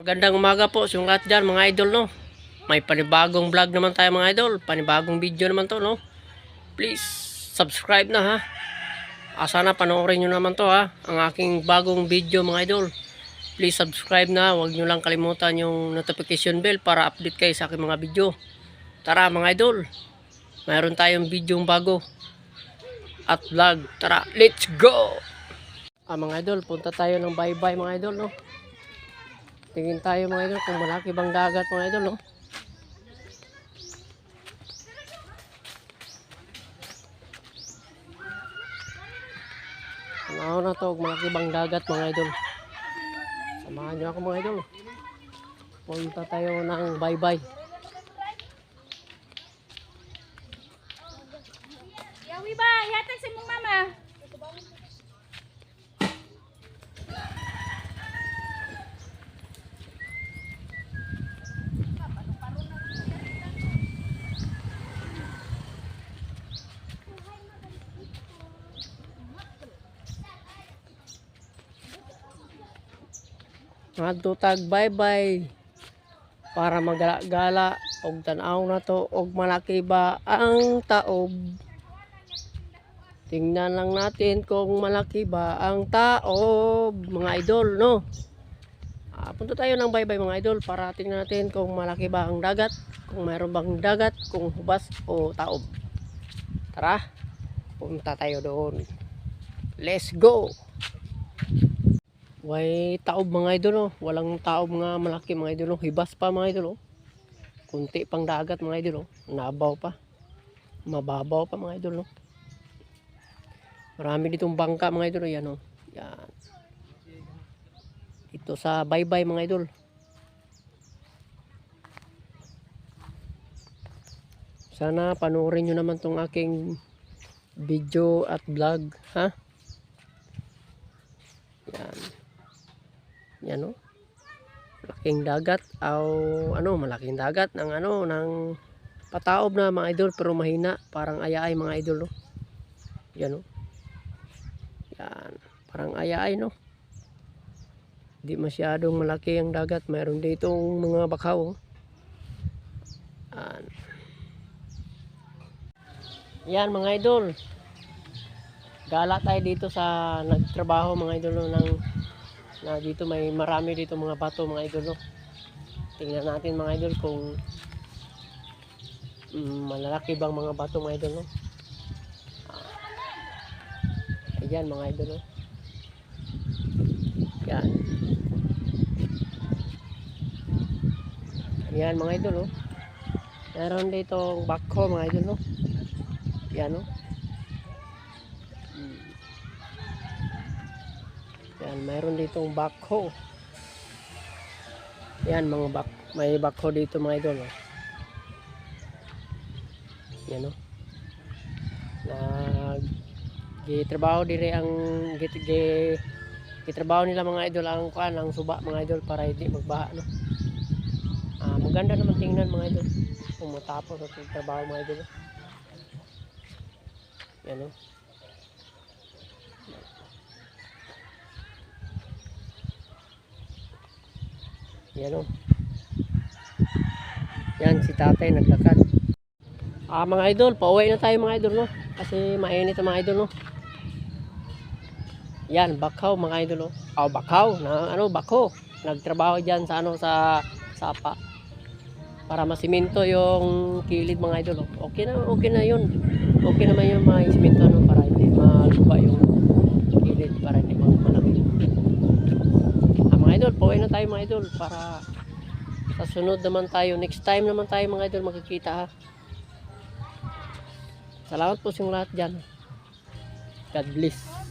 Magandang umaga po sa lahat dyan mga idol, no. May panibagong vlog naman tayo mga idol. Panibagong video naman to, no. Please subscribe na ha. Sana panoorin nyo naman to ha. Ang aking bagong video mga idol. Please subscribe na. Huwag nyo lang kalimutan yung notification bell para update kayo sa aking mga video. Tara mga idol. Mayroon tayong video bago at vlog. Tara, let's go! Mga idol, punta tayo ng bye-bye mga idol, no. Tingin tayo mga idol kung malaki bang dagat mga idol, no. Ano na to, malaki bang dagat mga idol. Samahan nyo ako mga idol. Punta tayo ng bye-bye. Yawi ba? Yatag sa mong mama. Adto tag bye-bye para magala-gala og tan-aw na to og malaki ba ang taob. Tingnan lang natin kung malaki ba ang taob mga idol, no. Punta tayo ng bye-bye mga idol para tingnan natin kung malaki ba ang dagat, kung mayroon bang dagat, kung hubas o taob. Tara, punta tayo doon. Let's go! Way taob mga idol, oh. Walang taob nga malaki mga idol, oh. Hibas pa mga idol, oh. Kunti pang dagat mga idol, oh. Nabaw pa. Mababaw pa mga idol, oh. Marami ditong bangka mga idol, oh. Yan, oh. Yan. Ito sa bye-bye mga idol. Sana panoorin nyo naman tong aking video at vlog, ha? Yan. Yan, oh. Malaking dagat malaking dagat ng ng pataob na mga idol pero mahina, parang ayaay mga idol, oh. Yan, oh. Yan, parang ayaay, no. Di masyadong malaki ang dagat. Mayroon ditong mga bakaw, oh. Yan mga idol. Gala tayo dito sa nagtrabaho mga idol, no, na dito may marami dito mga bato mga idol, no. Tingnan natin mga idol kung malalaki bang mga bato mga idol, no. Ayan mga idol, no. Yan. Yan mga idol, no. Meron dito bako mga idol, no. Yan, no. Yan, mayroon ditong bako. Yan mga may bako dito mga idol, no. Yan, no. Gitrabaho dire ang gitrabaho nila mga idol ang suba mga idol para hindi magbaha, no. Maganda naman tingnan mga idol kung matapos at trabaho mga idol, no. Yan, no. Yan, oh. Yan si tatay naglakad. Mga idol, pauwi na tayo mga idol, no. Kasi mainit ang mga idol, no. Yan, bakaw mga idol, no. Bakaw na bako. Nagtrabaho diyan sa sa sapa para masiminto yung kilid mga idol, no. Okay na 'yun. Okay naman yung mga siminto, no, para hindi malupa yung kilid, para hindi malaki. Mga idol, pauwi na tayo mga idol para sa sunod naman tayo, next time naman tayo mga idol makikita, ha. Salamat po sa lahat dyan. God bless.